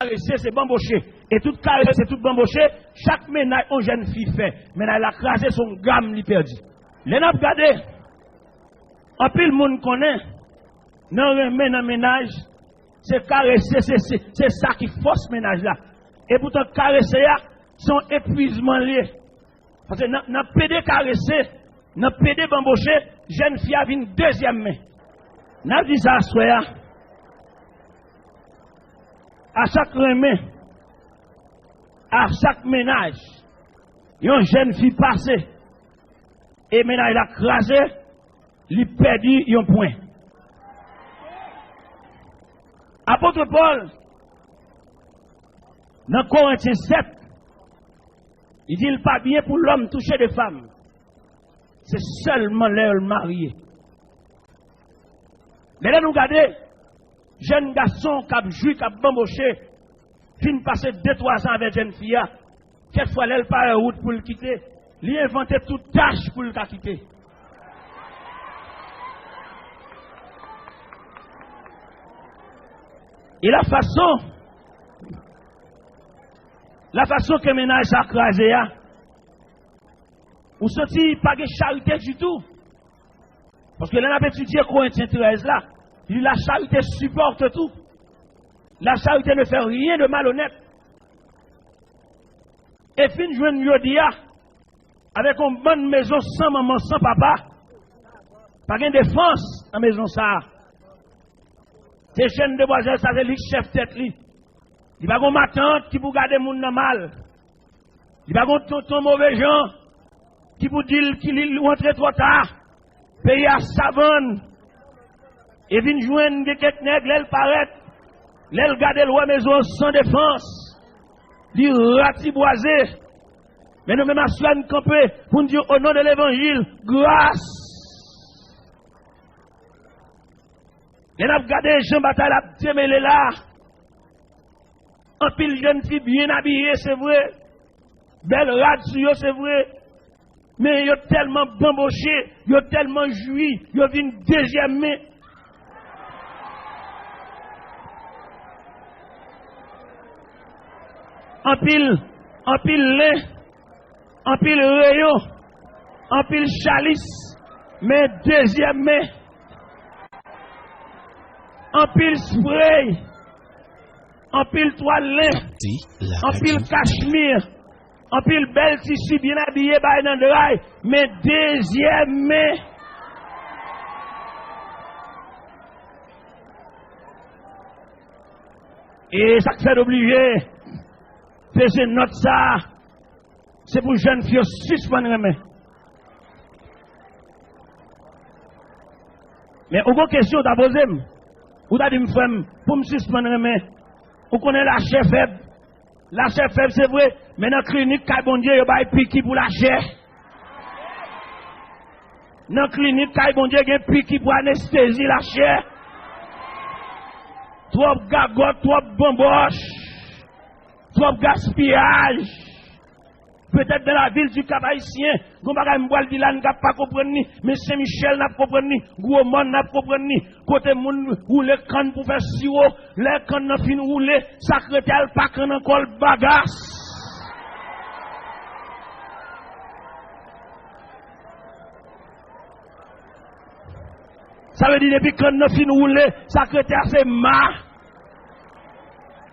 caresser, c'est bambocher. Et tout caresser, c'est tout bambocher. Chaque ménage, une jeune fille fait. Maintenant, elle a crasé son gamme, il perdu. Les n'a regardé. En pile, le monde connaît. Non, le ménage, c'est caresser, c'est ça qui force ménage là. Et pourtant, caresser, son épuisement lié. Parce que dans PD caresser, dans PD bambocher, jeune fille a une deuxième main. N'a dit ça, soya. À chaque main, à chaque ménage, une jeune fille passée, et ménage a crasé, il perdu un point. Apôtre Paul, dans Corinthiens 7, il dit il pas bien pour l'homme toucher des femmes. C'est seulement leur marié. Mais là, nous regardons, jeune garçon qui a joué, qui a bamboché, fin passer 2-3 ans avec jeune fille, quelquefois elle part en route pour le quitter, il a inventé toute tâche pour le quitter. Et la façon que le ménage a crasé, ou sorti pas de charité du tout. Parce que là, on a étudié Corinthiens 13 là, il dit la charité supporte tout. La charité ne fait rien de malhonnête. Et fin joindre Yodia, avec une bonne maison sans maman, sans papa, pas de défense dans la maison ça. Ces jeunes demoiselles, ça c'est lui chef tête lui. Il va avoir ma tante qui vous garder moun mal. Il va avoir tonton mauvais gens qui vous dit qu'il rentre trop tard. Pays à savane. Et vient joindre des quelques nègres, l'elle paraît. L'elle garde la maison sans défense. Il ratiboisé. Mais nous même à nous camper pour nous dire au nom de l'évangile, grâce. Et nous avons regardé Jean Bataille à démêler là. En pile jeune fille bien habillée, c'est vrai. Belle rade sur eux, c'est vrai. Mais ils ont tellement bamboché, ils ont tellement joui, ils ont vu une deuxième main. En pile lait, en pile rayon, en pile chalice, mais deuxième main. En pile spray, en pile toilette, en pile cachemire, en pile belle tissu bien habillé by Nandrai, mais deuxième main. Et ça fait d'obliger, c'est notre ça, c'est pour jeunes filles suspendre les mains. Mais aucune question t'as posé. Ou t'as dit, pour me suspendre les mains, ou connaît la chair faible. La chair faible, c'est vrai, mais dans la clinique, bon Dieu, il y a piqui pour la chair. Dans la clinique, bon Dieu, il y a piqui pour anesthésie la chair. Trop gagotte, trop bamboche, trop gaspillage. Peut-être dans la ville du Cap-Haïtien, vous ne pouvez pas comprendre, mais Saint-Michel n'a pas compris, gros monde n'a pas compris, côté moun roule canne pour faire sirop, les cannes n'a fin roulé, secrétaire pas canne encore bagasse. Ça veut dire depuis canne n'a fin roulé, secrétaire c'est ma.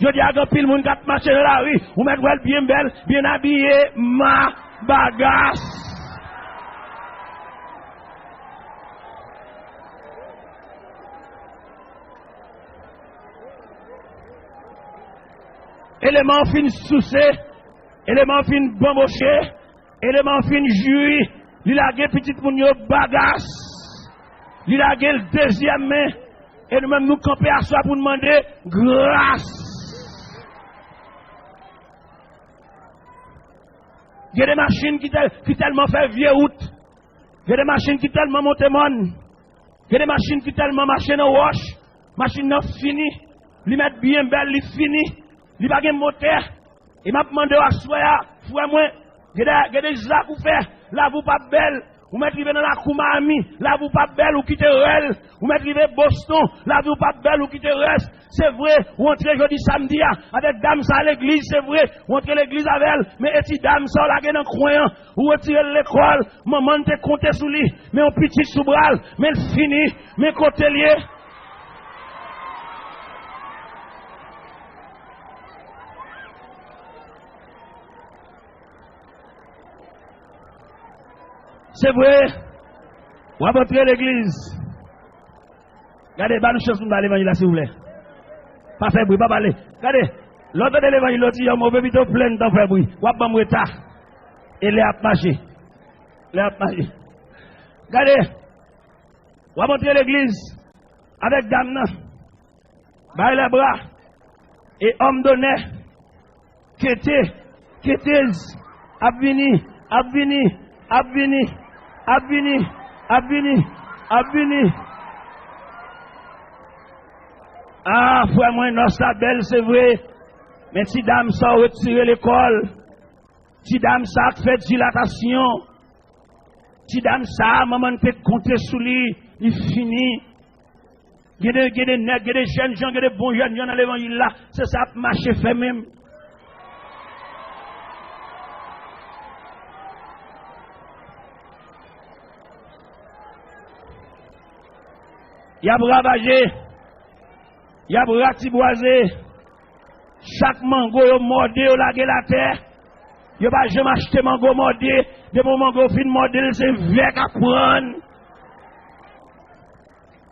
Je dis à pile moun kat marche dans la rue, ou mettre bien belle, bien habillée, ma bagasse. Élément fin soucé, élément fin bamboché, élément fin jui, il a gagné petite moun yo bagasse. Il a gagné le deuxième main, et nous-mêmes nous camper à soi pour demander grâce. Il y a des machines qui tellement fait vieux route. Il y a des machines qui tellement montent mon. Il y a des machines qui tellement marchent dans roche. Machine non fini. Li mettent bien belle, li fini. Li pas gen moteur. Et m'a demandé à soya, frère moi, il y a des gens qui fait, là vous pas belle, Vous mettez dans la Miami, là vous pas belle ou quittez elle. Vous mettez Boston, là vous pas belle ou quittez reste. C'est vrai, vous entrez jeudi samedi avec dame ça à l'église, c'est vrai. Vous entrez l'église avec elle, mais et si dame ça là dans croyant, vous retirez l'école, maman te compter sous lui, mais on petit sous bras, mais elle finit, mais côté lié. C'est vrai, vous avez montré l'église. Regardez, bah nous chance pour l'évangile là, s'il vous plaît. Pas faire bruit, pas parler. Regardez, l'autre de l'évangile, l'autre, il y a un mauvais bidon plein de faire bruit. Vous avez un retard. Et les a marché. Les a marché. Regardez, vous avez montré l'église avec dame, bah les bras. Et homme donné, qui était, abvini. Ah, frère, moi, non, ça belle, c'est vrai. Mais si dame ça retire l'école, si dame ça fait dilatation, si dame ça, maman peut compter sous lui, il finit. Il y a des nègres, il y a des jeunes gens, il y a des bons jeunes gens dans l'évangile là, c'est ça, marcher fait même. Il y a bravagé, il y a ratiboisé, chaque mango yo mordé, yo lagé la terre, yo pas jamais acheté mango mordé, de mon mango fin mordé, c'est vert à prendre.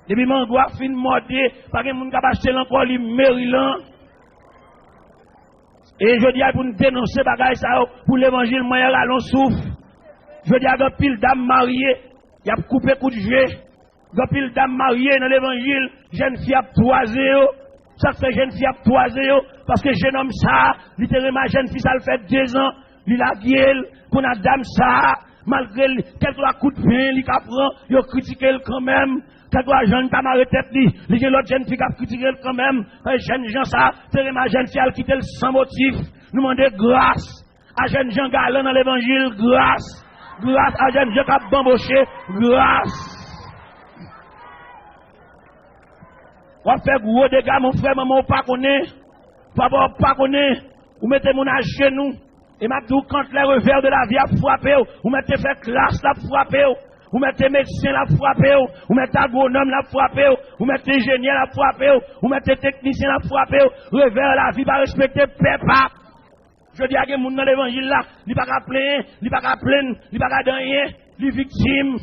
Depuis mango a fin mordé, pas que moun ka acheter encore li Maryland. Et je dis pour nous dénoncer bagay ça pour l'évangile moyen là l'on souffre. Je dis à pile dame mariée, y a coupé coup de jeu. Gopil dame mariée dans l'évangile, jeune fille a toisé, ça fait jeune fille a toisé, parce que jeune homme ça, littéralement jeune fille ça le fait 2 ans, il a gueule, pour la dame ça, malgré quelques coups de pain, il prend, il critique quand même, quelques jeunes pas marre tête, il y a l'autre jeune fille qui a critiqué quand même, jeune gens ça, littéralement jeune fille a quitté sans motif, nous demandons grâce à jeune gens galant dans l'évangile, grâce à jeune gens qui a bamboché, grâce. On fait gros dégâts, mon frère, maman, pas connaît. Papa, pas connaît. Vous mettez mon à genoux. Et maintenant, quand les revers de la vie a frappé, vous mettez fait classe la frappé, vous mettez médecin la frappé, vous mettez agronome la frappé, vous mettez ingénieur la frappé, vous mettez technicien la frappé, revers de la vie va respecter papa. Je dis à des gens dans l'évangile là, il n'y a pas qu'à plaindre, il n'y a pas qu'à plaindre, il n'y a pas qu'à rien, il est victime,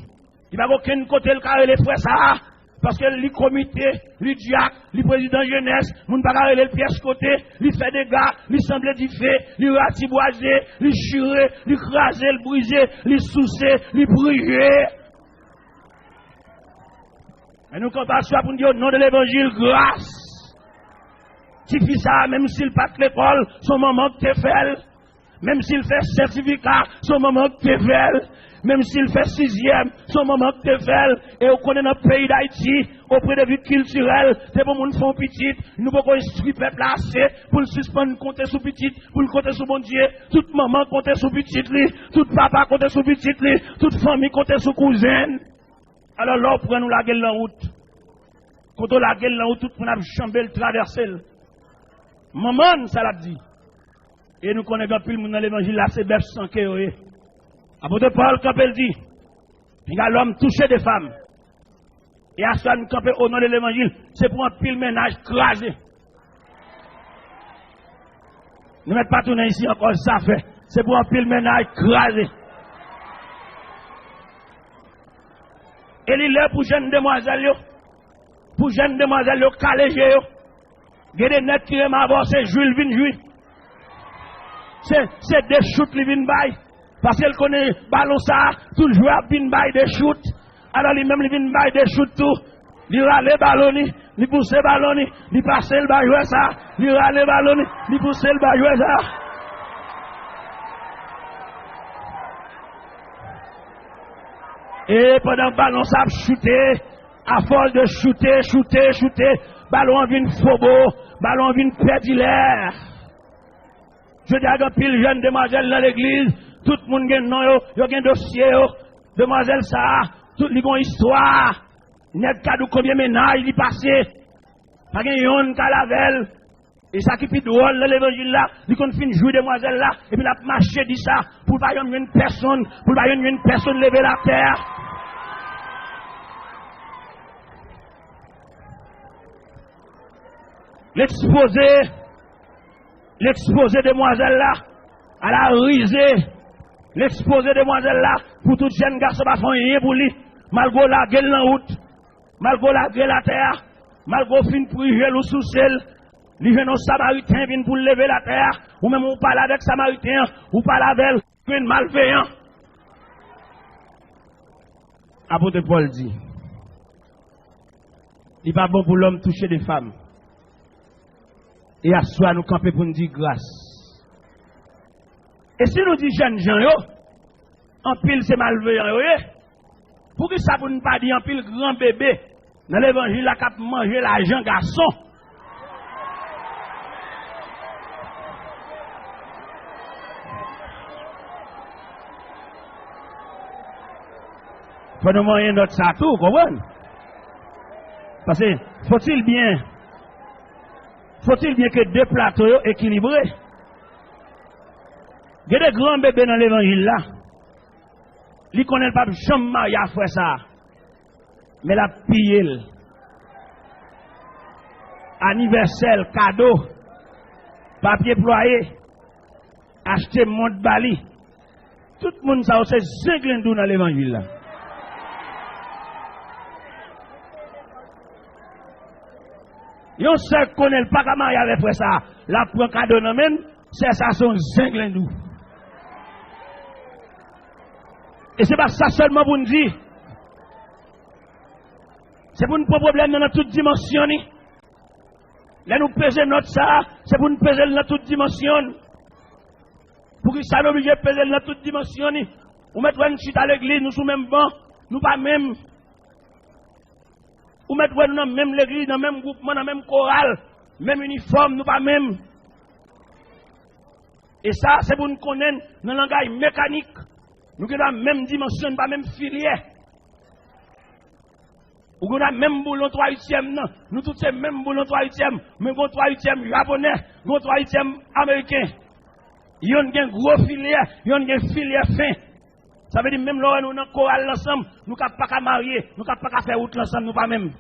il n'y a pas aucun côté le carré les frères ça. Parce que les comités, les diacres, les présidents jeunesse, moun pas le pièce côté, les fait des gars, les semblent du fait, les ratiboiser, les churer, les craser, les briser, les sousser, les brûler. Mais nous comptons ça pour nous dire au nom de l'évangile, grâce. Si fait ça, même s'il pas de l'école, son maman te fait. Même s'il fait certificat, son maman te fait. Même s'il fait 6e, son moment que tu fais, et on connaît notre pays d'Haïti, auprès de vie culturelle, c'est pour nous faire petit, nous pouvons instruire le peuple assez, pour le suspendre, compter sous petit, pour le compter sous bon Dieu, toute maman compter sous petit, toute papa compter sous petit, toute famille compter sous cousine. Alors là, on prend nous la gueule en route. Quand on la gueule en route, tout le monde a chambé le traverser. Maman, ça l'a dit. Et nous connaissons plus le monde dans l'évangile, là, c'est bête sans que Apôtre Paul, quand il dit, il y a l'homme touché des femmes. Et à ça, nous campons au nom de l'évangile, c'est pour un pile ménage crasé. Ne mettez pas tout ici encore, ça fait. C'est pour un pile ménage crasé. Et il est pour jeunes demoiselles, calégées. Il y a des nets qui aiment avoir, c'est Jules Vinjui. C'est des chutes qui viennent bailler. Parce qu'elle connaît ballon ça, tout le joueur vient bailler des shoots. Alors lui-même, il vient bailler des shoots tout. Il râle les ballons, il pousse les ballons, il passe le ballon ça. Il râle les ballons, il pousse le ballon ça. Et pendant que le ballon ça shooté, à force de shooter, ballon vient fobo, ballon vient perdre l'air. Je dis à un pile jeune demoiselle dans l'église, tout le monde a un nom, il y a un dossier, Demoiselle ça, tout li gon histoire. Net kadou combien ménage li passé. Pas gen yon kalavel. Et ça qui est drôle dans l'évangile là, il qu'on fin jouer demoiselle là, et puis la marché dit ça, pour pas une personne, pour pas une personne lever la terre. L'exposé demoiselle là, à la risée, l'exposé demoiselle là, pour tout jeune garçon pas faire rien pour lui, malgré la gueule en route, malgré la gueule à terre, malgré fin privé ou sous celle. Li vient au Samaritain vient pour lever la terre, ou même on parle avec Samaritain, ou parle avec une malveillant. Apôtre Paul dit, il n'est pas bon pour l'homme toucher des femmes. Et à soi nous camper pour nous dire grâce. Et si nous disons jeunes gens, en pile c'est malveillant, pour que ça pour ne pas dire en pile grand bébé, dans l'évangile la cap manger l'argent garçon. Faut nous manger notre satou, comprenez? Parce que faut-il bien que deux plateaux équilibrés? Il y a des grands bébés dans l'évangile là. Ils connaissent pas jamais marié à faire ça. Mais la pillé. Anniversaire, cadeau, papier ployé, acheter montre bali. Tout le monde ça c'est zinglendou dans l'évangile là. Yon seul connaît pas comment il avait fait ça. La prend cadeau non même, c'est ça son zinglendou. Et c'est pas ça seulement pour nous dire. C'est pour nous prendre problème dans toute dimension. Là nous peser notre ça, c'est pour nous peser dans toute dimension. Pour que ça nous oblige de peser dans toute dimension. Ou mettre une chute à l'église, nous sous même banc, nous pas même. Ou mettre nous dans même l'église, dans même groupement, dans même chorale, même uniforme, nous pas même. Et ça, c'est pour nous connaître dans le langage mécanique. Nous avons la même dimension, pas même filière. Nous avons même boulon 3/8e, nous tous ces mêmes boulon 3/8e, mais bon 3/8e japonais, bon 3/8e américain. Il y a un gros filière, il y a un filière fin. Ça veut dire même là nous dans chorale ensemble, nous ne pouvons pas marier, nous ne pouvons pas faire route ensemble, nous pas même.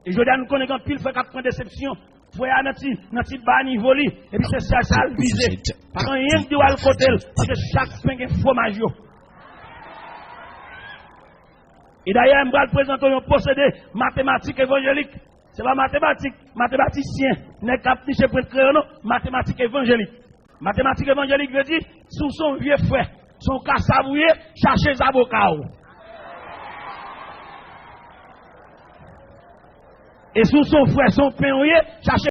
Et je dis nous connaissons pile fait qu'à prendre déception. Frère nati bas niveau li et puis c'est ça le visé. Parce qu'on rien dit al côté parce que chaque pain est fromage yo. Et d'ailleurs, je vais présenter un procédé mathématique évangélique. Ce n'est pas mathématique, mathématicien. N'est pas chez prêtre, non, mathématique évangélique. Mathématique évangélique veut dire, sous son vieux frère, son cassavouillé, chercher les avocats. Et sous son frère, son pain, chercher